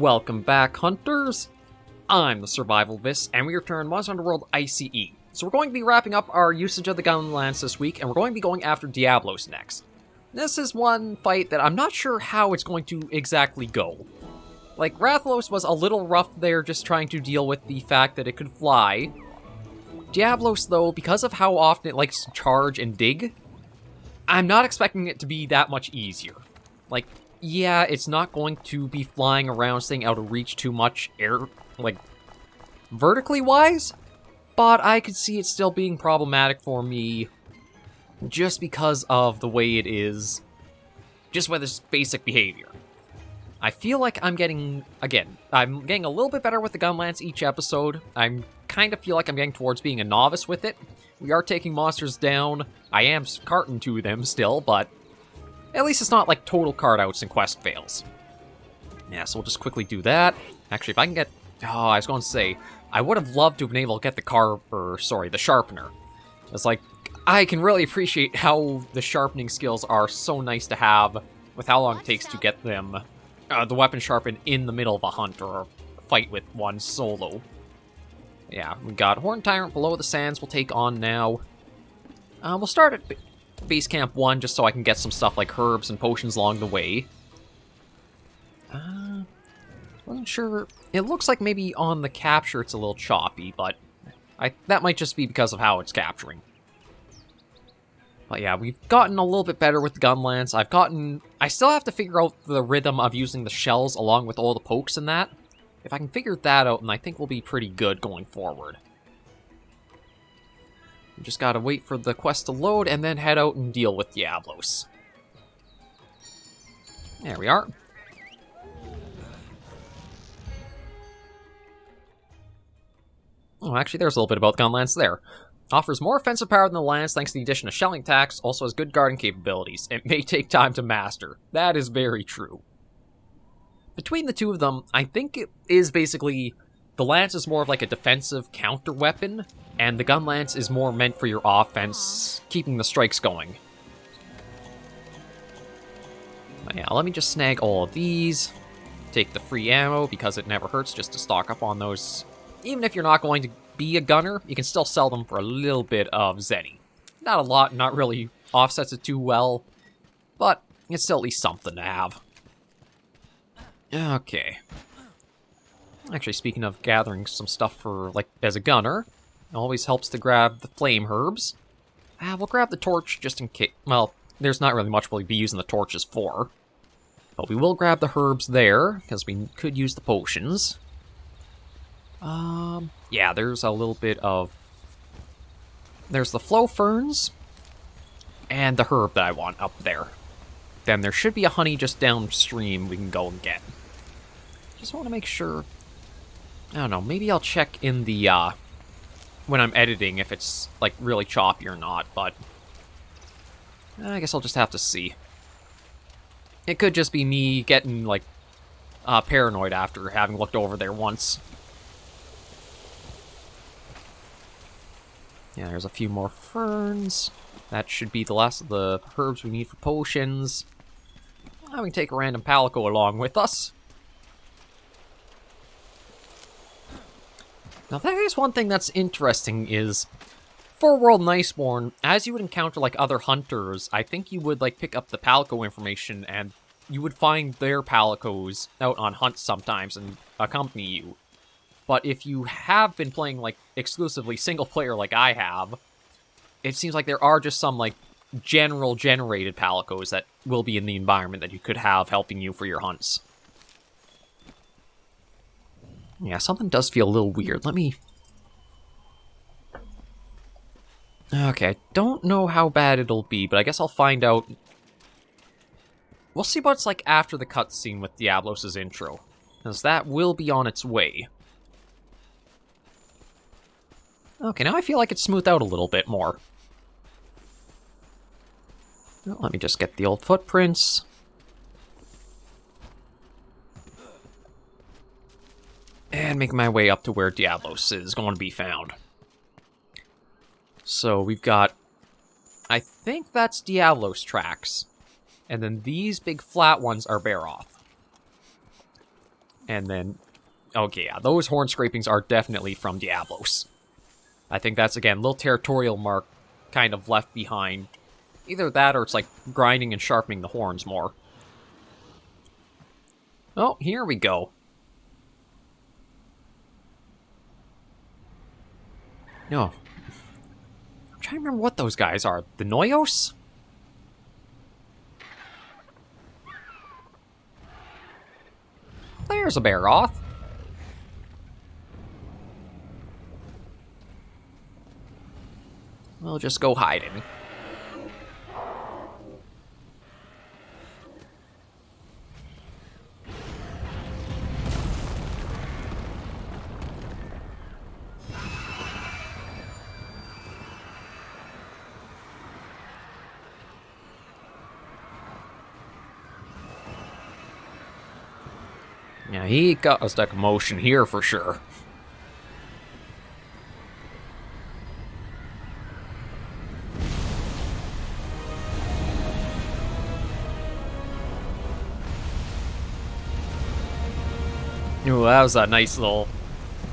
Welcome back, hunters! I'm the SurvivalVis, and we return Monster Hunter World ICE. So we're going to be wrapping up our usage of the Gunlance this week, and we're going to be going after Diablos next. This is one fight that I'm not sure how it's going to exactly go. Like, Rathalos was a little rough there, just trying to deal with the fact that it could fly. Diablos, though, because of how often it likes to charge and dig, I'm not expecting it to be that much easier. Like, yeah, it's not going to be flying around, staying out of reach too much vertically wise, but I could see it still being problematic for me just because of the way it is, just with its basic behavior. I feel like I'm getting a little bit better with the Gunlance each episode. I kind of feel like I'm getting towards being a novice with it. We are taking monsters down. I am carting to them still, but at least it's not like total card outs and quest fails. Yeah, so we'll just quickly do that. Actually, if I can get... Oh, I was going to say, I would have loved to have been able to get the sharpener. It's like, I can really appreciate how the sharpening skills are so nice to have with how long it takes to get them, the weapon sharpened in the middle of a hunt or a fight with one solo. Yeah, we got Horn Tyrant below the sands we'll take on now. We'll start at Base Camp 1 just so I can get some stuff like herbs and potions along the way. Wasn't sure. It looks like maybe on the capture it's a little choppy, but that might just be because of how it's capturing. But yeah, we've gotten a little bit better with the Gunlance. I still have to figure out the rhythm of using the shells along with all the pokes and that. If I can figure that out, then I think we'll be pretty good going forward. We just gotta wait for the quest to load and then head out and deal with Diablos. There we are. Oh, actually, there's a little bit about Gunlance there. Offers more offensive power than the Lance thanks to the addition of shelling attacks, also has good guarding capabilities. It may take time to master. That is very true. Between the two of them, I think it is basically... The Lance is more of like a defensive counter weapon, and the Gunlance is more meant for your offense, keeping the strikes going. But yeah, let me just snag all of these. Take the free ammo, because it never hurts just to stock up on those. Even if you're not going to be a gunner, you can still sell them for a little bit of Zenny. Not a lot, not really offsets it too well, but it's still at least something to have. Okay. Actually, speaking of gathering some stuff for, as a gunner, it always helps to grab the flame herbs. We'll grab the torch just in case. Well, there's not really much we'll be using the torches for. But we will grab the herbs there, because we could use the potions. Yeah, there's a little bit of... There's the flow ferns, and the herb that I want up there. Then there should be a honey just downstream we can go and get. Just want to make sure... I don't know, maybe I'll check in the, when I'm editing if it's, really choppy or not, but... I guess I'll just have to see. It could just be me getting, paranoid after having looked over there once. Yeah, there's a few more ferns. That should be the last of the herbs we need for potions. We can take a random palico along with us. Now that is one thing that's interesting is, for World and Iceborne, as you would encounter other hunters, I think you would pick up the palico information and you would find their palicos out on hunts sometimes and accompany you. But if you have been playing exclusively single player like I have, it seems like there are just some general generated palicos that will be in the environment that you could have helping you for your hunts. Yeah, something does feel a little weird. Let me... Okay, I don't know how bad it'll be, but I guess I'll find out. We'll see what it's like after the cutscene with Diablos' intro, because that will be on its way. Okay, now I feel like it's smoothed out a little bit more. Well, let me just get the old footprints. And make my way up to where Diablos is going to be found. So we've got... I think that's Diablos tracks. And then these big flat ones are Baroth. And then, okay, yeah, those horn scrapings are definitely from Diablos. I think that's, again, a little territorial mark kind of left behind. Either that or it's like grinding and sharpening the horns more. Oh, here we go. No. I'm trying to remember what those guys are. The Noyos? There's a Baroth. We'll just go hiding. Yeah, he got a stack of motion here for sure. Ooh, that was a nice little,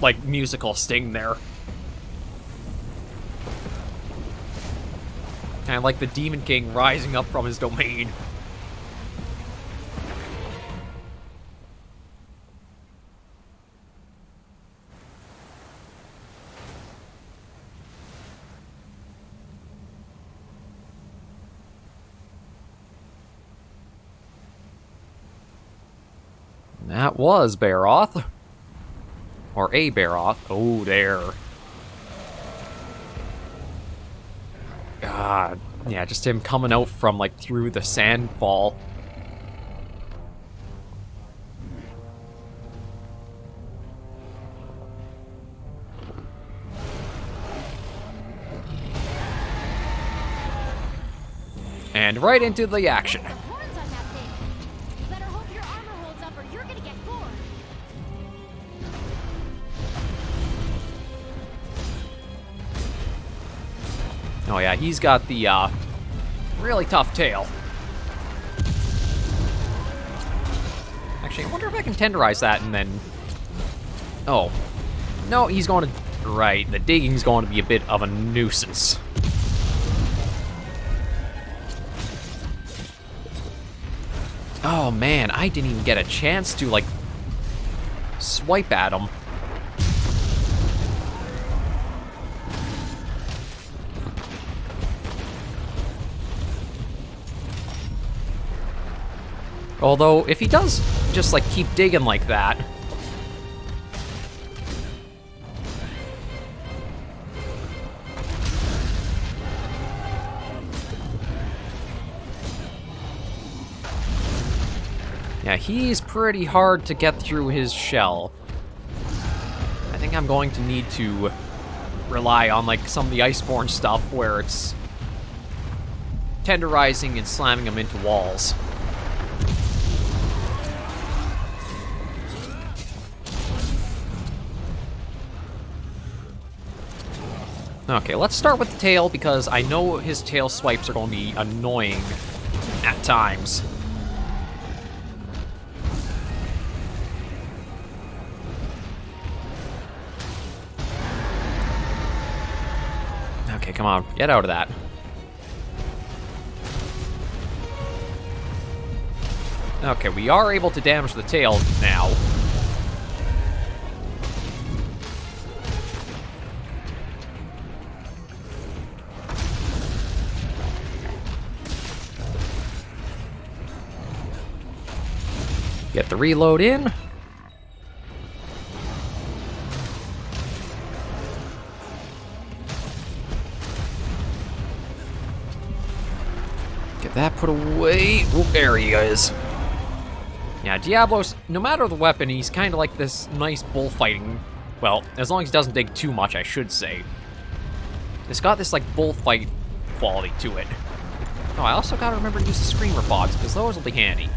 like, musical sting there. Kind of like the Demon King rising up from his domain. That was Baroth. Or a Baroth. Oh, there. God. Yeah, just him coming out from, like, through the sandfall. And right into the action. Oh yeah, he's got the, really tough tail. Actually, I wonder if I can tenderize that and then... Oh. No, he's going to... Right, the digging's going to be a bit of a nuisance. Oh man, I didn't even get a chance to, like, swipe at him. Although, if he does just, like, keep digging like that... Yeah, he's pretty hard to get through his shell. I think I'm going to need to rely on, like, some of the Iceborne stuff where it's tenderizing and slamming him into walls. Okay, let's start with the tail, because I know his tail swipes are going to be annoying at times. Okay, come on, get out of that. Okay, we are able to damage the tail now. Get the reload in. Get that put away. Oop, there he is. Yeah, Diablos, no matter the weapon, he's kind of like this nice bullfighting. Well, as long as he doesn't dig too much, I should say. It's got this, like, bullfight quality to it. Oh, I also gotta remember to use the Screamer Pods, because those will be handy.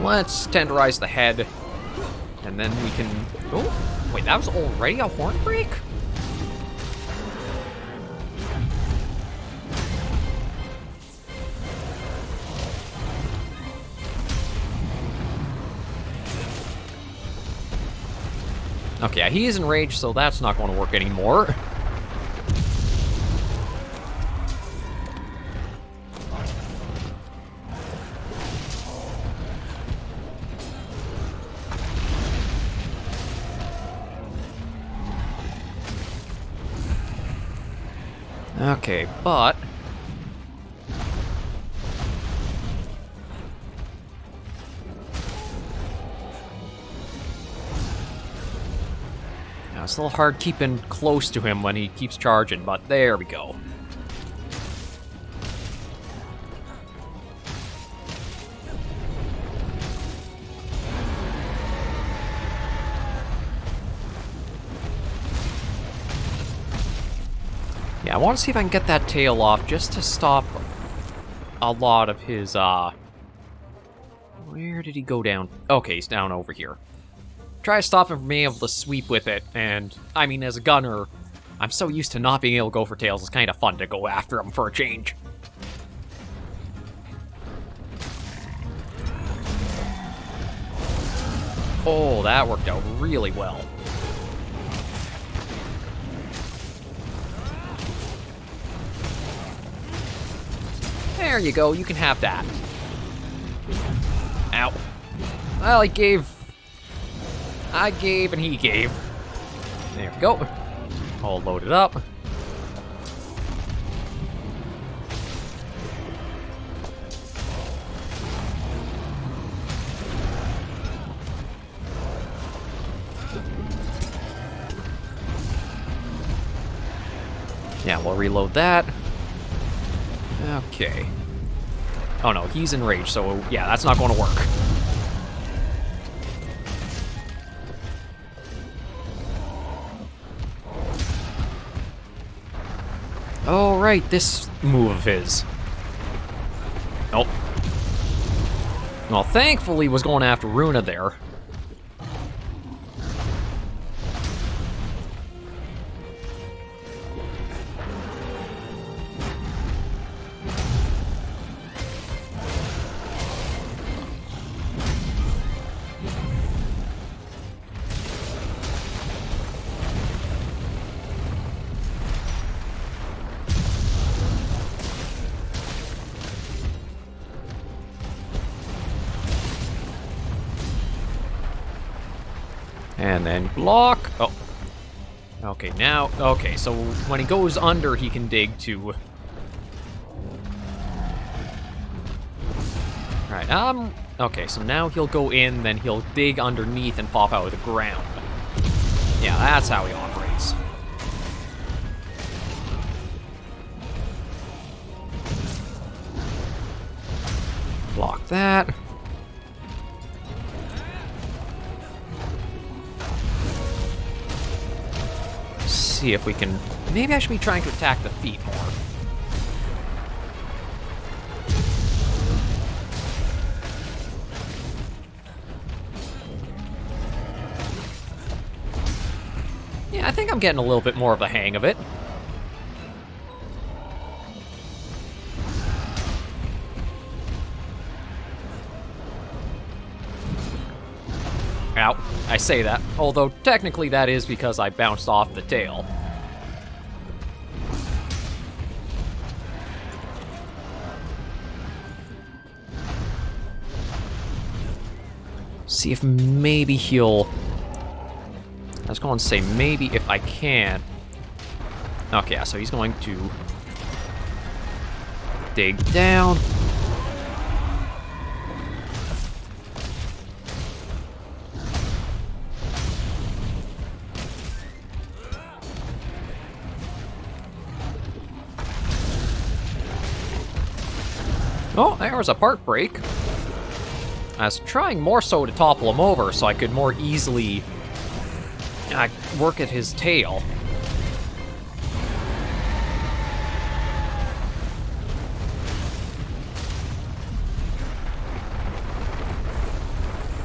Let's tenderize the head, and then we can... Oh, wait, that was already a horn break? Okay, yeah, he is enraged, so that's not going to work anymore. Okay, but... Now, it's a little hard keeping close to him when he keeps charging, but there we go. Yeah, I want to see if I can get that tail off just to stop a lot of his, Where did he go down? Okay, he's down over here. Try to stop him from being able to sweep with it, and, I mean, as a gunner, I'm so used to not being able to go for tails, it's kind of fun to go after him for a change. Oh, that worked out really well. There you go, you can have that. Ow. Well, I gave, and he gave. There we go. All loaded up. Yeah, we'll reload that. Okay. Oh no, he's enraged, so yeah, that's not going to work. Oh, right, this move of his. Oh. Well, thankfully was going after Runa there. And then block. Oh. Okay, now. Okay, so when he goes under, he can dig to. Alright, okay, so now he'll go in, then he'll dig underneath and pop out of the ground. Yeah, that's how he operates. Block that. See if we can... Maybe I should be trying to attack the feet more. Yeah, I think I'm getting a little bit more of the hang of it. Ow, I say that, although technically that is because I bounced off the tail. See if maybe he'll... I was going to say maybe if I can... Okay, yeah, so he's going to dig down. Oh, there was a part break. I was trying more so to topple him over so I could more easily work at his tail.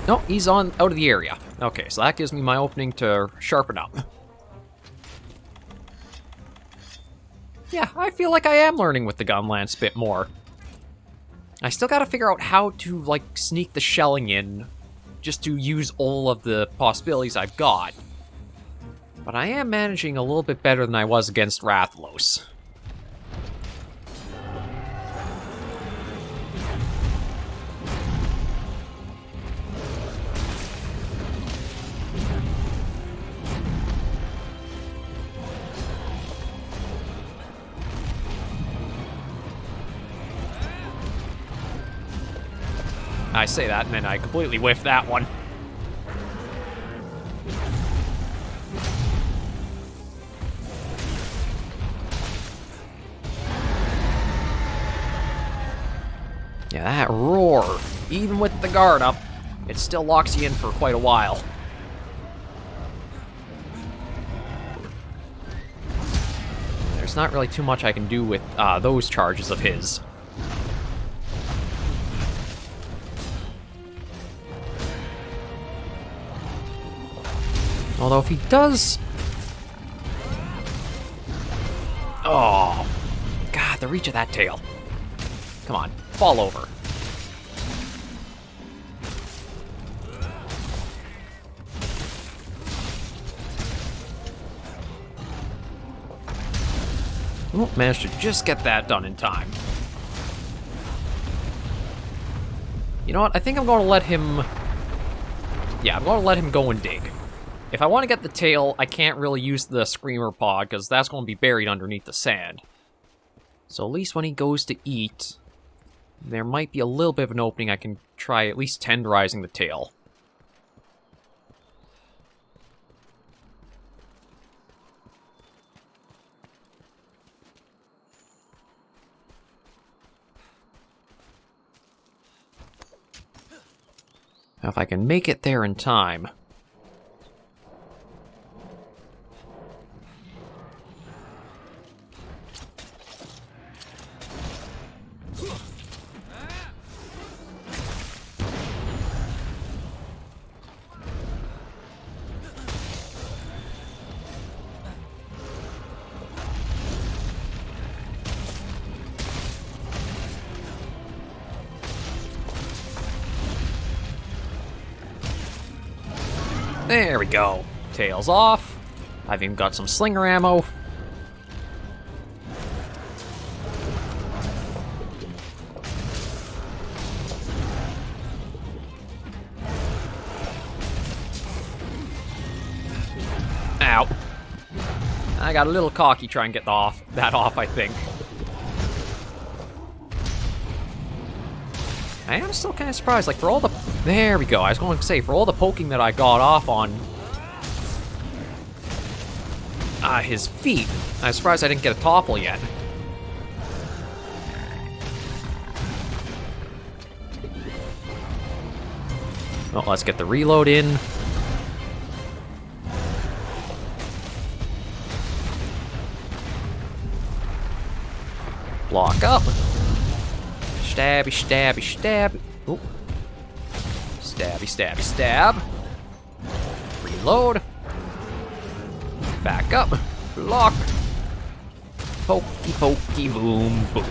No, he's out of the area. Okay, so that gives me my opening to sharpen up. Yeah, I feel like I am learning with the Gunlance a bit more. I still gotta figure out how to, like, sneak the shelling in, just to use all of the possibilities I've got. But I am managing a little bit better than I was against Rathalos. I say that, and then I completely whiffed that one. Yeah, that roar, even with the guard up, it still locks you in for quite a while. There's not really too much I can do with those charges of his. Although if he does... Oh, God, the reach of that tail. Come on, fall over. Oh, managed to just get that done in time. You know what, I think I'm going to let him... Yeah, I'm going to let him go and dig. If I want to get the tail, I can't really use the Screamer Pod, because that's going to be buried underneath the sand. So at least when he goes to eat, there might be a little bit of an opening I can try at least tenderizing the tail. Now if I can make it there in time... There we go. Tail's off. I've even got some slinger ammo. Ow. I got a little cocky trying to get that off, I think. I am still kind of surprised, like, for all the... There we go, I was going to say, for all the poking that I got off on... his feet, I was surprised I didn't get a topple yet. Well, let's get the reload in. Block up. Stabby, stabby, stab. Ooh. Stabby, stabby, stab. Reload. Back up. Block. Pokey, pokey, boom, boom.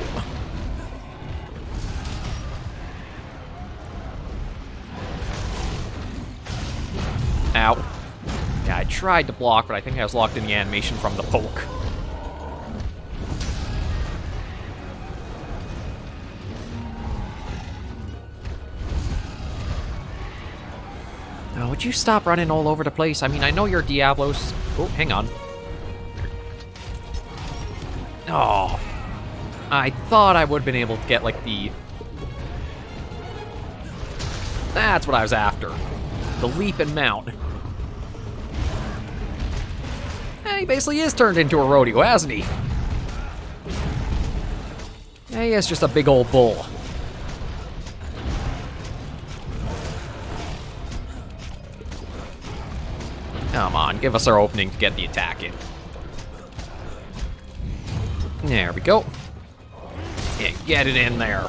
Ow. Yeah, I tried to block, but I think I was locked in the animation from the poke. Would you stop running all over the place? I mean, I know you're Diablos. Oh, hang on. Oh. I thought I would have been able to get, like, the... That's what I was after. The leap and mount. He basically is turned into a rodeo, hasn't he? He is just a big old bull. Come on, give us our opening to get the attack in. There we go. Yeah, get it in there.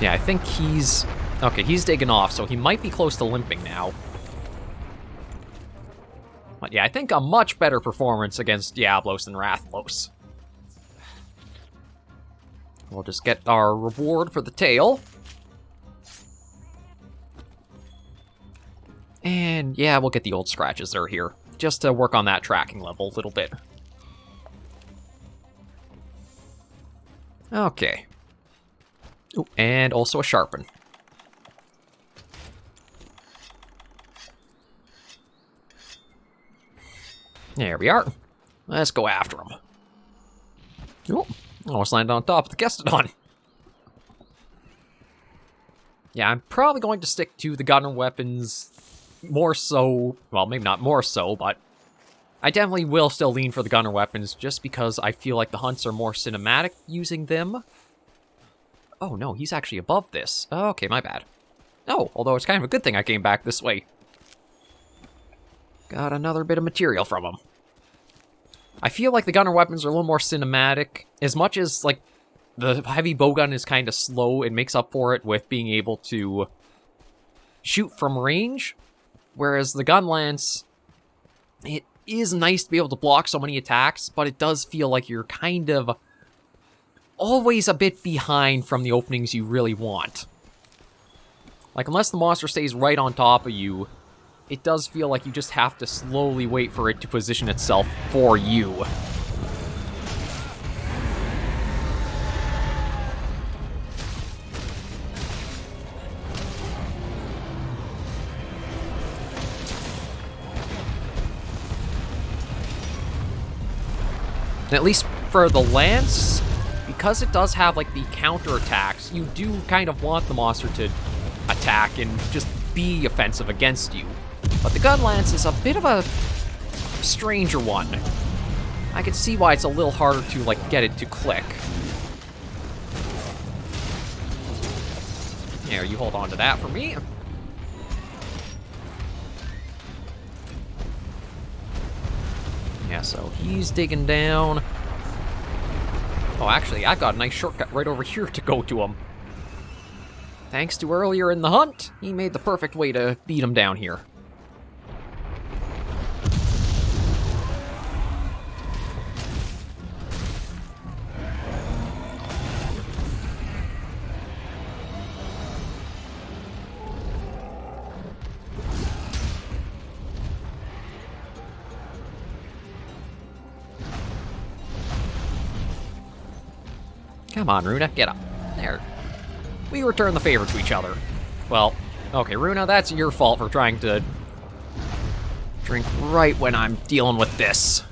Yeah, I think he's... Okay, he's digging off, so he might be close to limping now. But yeah, I think a much better performance against Diablos than Rathlos. We'll just get our reward for the tail. And yeah, we'll get the old scratches that are here, just to work on that tracking level a little bit. Okay. Ooh, and also a sharpen. There we are. Let's go after him. Ooh, almost landed on top of the Gestodon. Yeah, I'm probably going to stick to the gunner weapons more so. Well, maybe not more so, but I definitely will still lean for the gunner weapons just because I feel like the hunts are more cinematic using them. Oh no, he's actually above this. Okay, my bad. Oh, although it's kind of a good thing I came back this way. Got another bit of material from him. I feel like the gunner weapons are a little more cinematic. As much as, like, the heavy bowgun is kind of slow, it makes up for it with being able to shoot from range. Whereas the Gunlance, it is nice to be able to block so many attacks, but it does feel like you're kind of always a bit behind from the openings you really want. Like, unless the monster stays right on top of you, it does feel like you just have to slowly wait for it to position itself for you. And at least for the Lance, because it does have, like, the counter-attacks, you do kind of want the monster to attack and just be offensive against you. But the Gunlance is a bit of a stranger one. I can see why it's a little harder to, like, get it to click. Here, you hold on to that for me. Yeah, so he's digging down. Oh, actually, I've got a nice shortcut right over here to go to him. Thanks to earlier in the hunt, he made the perfect way to beat him down here. Come on, Runa, get up. There. We return the favor to each other. Well, okay, Runa, that's your fault for trying to drink right when I'm dealing with this.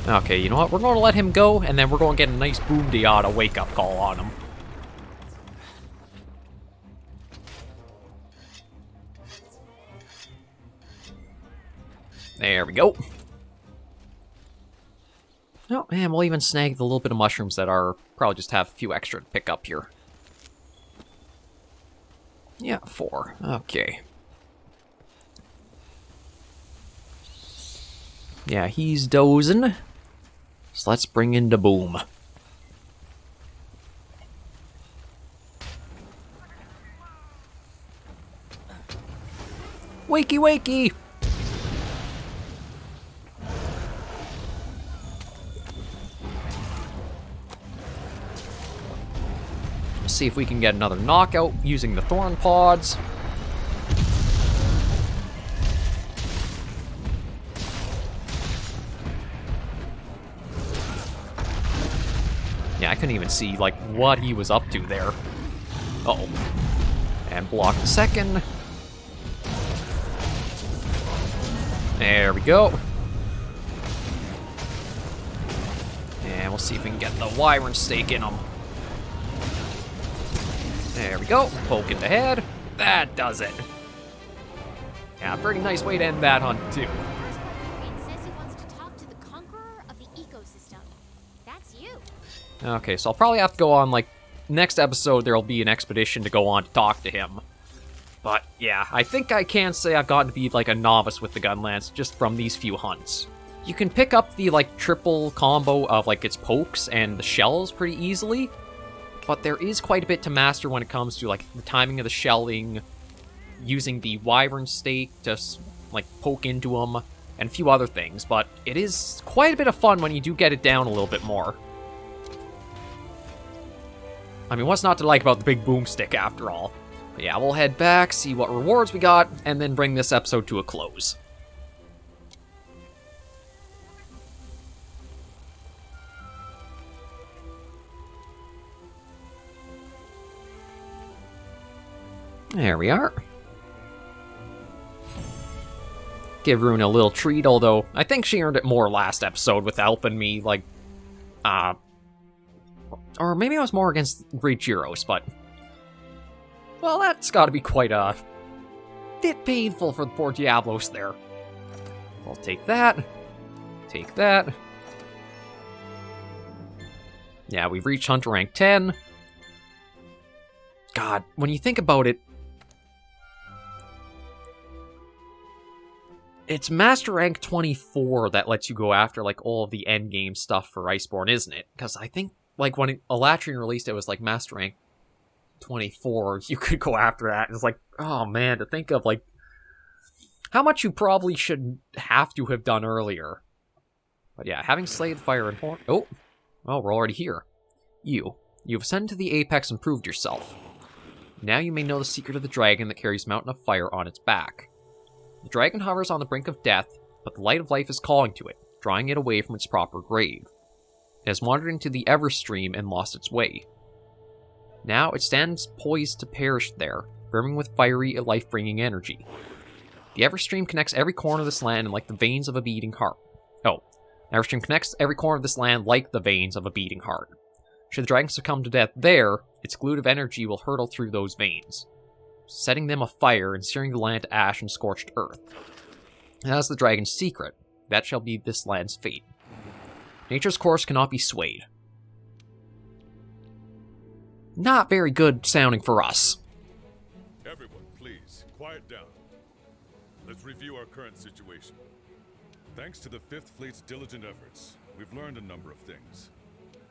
Okay, you know what? We're going to let him go, and then we're going to get a nice Boom Diada wake-up call on him. There we go. Oh, and we'll even snag the little bit of mushrooms that are probably just have a few extra to pick up here. Yeah, 4. Okay. Yeah, he's dozing. So let's bring in the Boom. Wakey, wakey! See if we can get another knockout using the thorn pods. Yeah, I couldn't even see, like, what he was up to there. Uh-oh. And block the second. There we go. And we'll see if we can get the wyvern stake in him. There we go. Poke in the head. That does it. Yeah, pretty nice way to end that hunt, too. It says he wants to talk to the conqueror of the ecosystem. That's you. Okay, so I'll probably have to go on, like, next episode there'll be an expedition to go on to talk to him. But yeah, I think I can say I've gotten to be like a novice with the Gunlance just from these few hunts. You can pick up the like triple combo of like its pokes and the shells pretty easily, but there is quite a bit to master when it comes to like the timing of the shelling, using the wyvern stake to like poke into them, and a few other things, but it is quite a bit of fun when you do get it down a little bit more. I mean, what's not to like about the big boomstick after all? But yeah, we'll head back, see what rewards we got, and then bring this episode to a close. There we are. Give Rune a little treat, although I think she earned it more last episode with helping me, like, or maybe it was more against Great Gyros, but, well, that's gotta be quite a bit painful for the poor Diablos there. I'll take that. Take that. Yeah, we've reached Hunter rank 10. God, when you think about it, it's Master Rank 24 that lets you go after, like, all of the endgame stuff for Iceborne, isn't it? Because I think, like, when Elatrian released it, was, like, Master Rank 24, you could go after that. It's like, oh, man, to think of, like, how much you probably should have to have done earlier. But yeah, having slayed fire and horn... Oh, well, we're already here. You've ascended to the apex and proved yourself. Now you may know the secret of the dragon that carries Mountain of Fire on its back. The dragon hovers on the brink of death, but the light of life is calling to it, drawing it away from its proper grave. It has wandered into the Everstream and lost its way. Now it stands poised to perish there, brimming with fiery, life-bringing energy. The Everstream connects every corner of this land like the veins of a beating heart. Oh, the Everstream connects every corner of this land like the veins of a beating heart. Should the dragon succumb to death there, its glut of energy will hurtle through those veins, setting them afire and searing the land to ash and scorched earth. And that's the dragon's secret. That shall be this land's fate. Nature's course cannot be swayed. Not very good sounding for us. Everyone, please, quiet down. Let's review our current situation. Thanks to the 5th Fleet's diligent efforts, we've learned a number of things.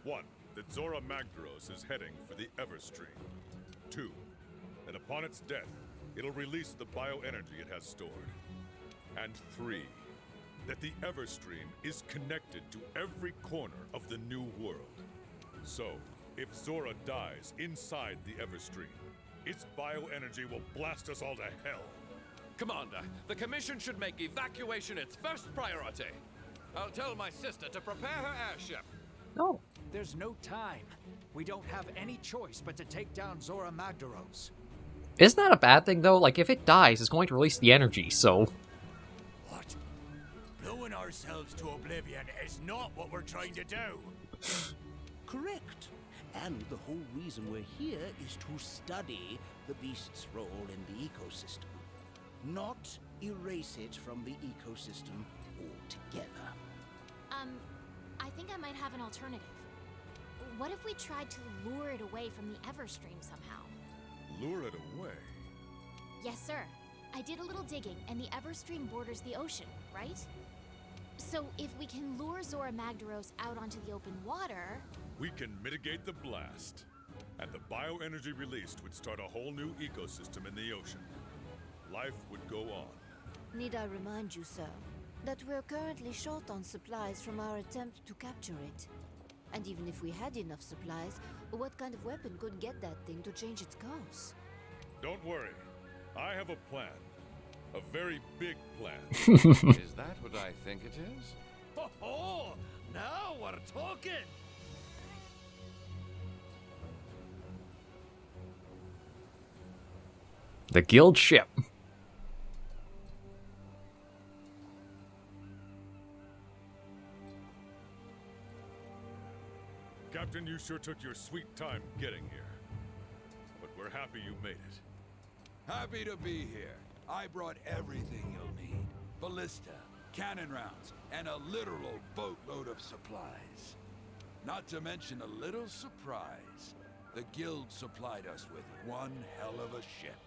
1. That Zora Magdaros is heading for the Everstream. 2. That upon its death, it'll release the bioenergy it has stored. And 3. That the Everstream is connected to every corner of the new world. So, if Zora dies inside the Everstream, its bioenergy will blast us all to hell. Commander, the Commission should make evacuation its first priority. I'll tell my sister to prepare her airship. Oh. There's no time. We don't have any choice but to take down Zora Magdaros. Isn't that a bad thing, though? Like, if it dies, it's going to release the energy, so... What? Blowing ourselves to oblivion is not what we're trying to do. Correct. And the whole reason we're here is to study the beast's role in the ecosystem. Not erase it from the ecosystem altogether. I think I might have an alternative. What if we tried to lure it away from the Everstream somehow? Lure it away? Yes, sir. I did a little digging, and the Everstream borders the ocean, right? So if we can lure Zora Magdaros out onto the open water... We can mitigate the blast. And the bioenergy released would start a whole new ecosystem in the ocean. Life would go on. Need I remind you, sir, that we're currently short on supplies from our attempt to capture it. And even if we had enough supplies, what kind of weapon could get that thing to change its course? Don't worry. I have a plan. A very big plan. Is that what I think it is? Oh, now we're talking. The guild ship. Captain, you sure took your sweet time getting here. But we're happy you made it. Happy to be here. I brought everything you'll need. Ballista, cannon rounds, and a literal boatload of supplies. Not to mention a little surprise. The guild supplied us with one hell of a ship.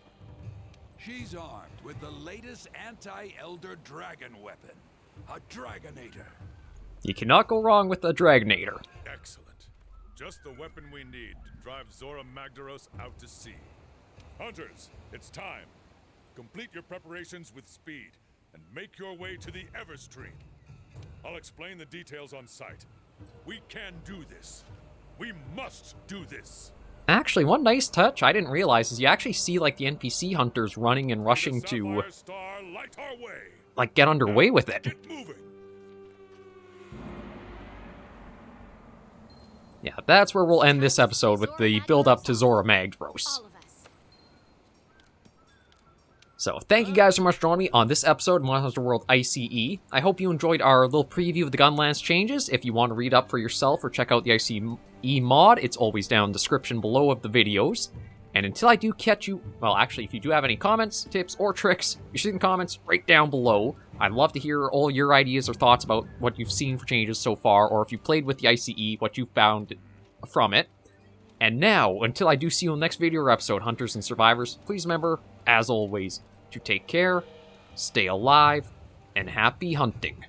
She's armed with the latest anti-Elder Dragon weapon, a Dragonator. You cannot go wrong with a Dragonator. Excellent. Just the weapon we need to drive Zora Magdaros out to sea. Hunters, it's time. Complete your preparations with speed and make your way to the Everstream. I'll explain the details on site. We can do this. We must do this. Actually, one nice touch I didn't realize is you actually see, like, the NPC hunters running and rushing to, Star, light our way. like, get underway with it. Get moving. Yeah, that's where we'll end this episode, with the build-up to Zora Magdaros. All of us. So, thank you guys so much for joining me on this episode of Monster Hunter World ICE. I hope you enjoyed our little preview of the Gunlance changes. If you want to read up for yourself or check out the ICE mod, it's always down in the description below of the videos. And until I do catch you, well, actually, if you do have any comments, tips, or tricks, you should leave in the comments right down below. I'd love to hear all your ideas or thoughts about what you've seen for changes so far, or if you played with the ICE, what you found from it. And now, until I do see you in the next video or episode, Hunters and Survivors, please remember, as always, to take care, stay alive, and happy hunting.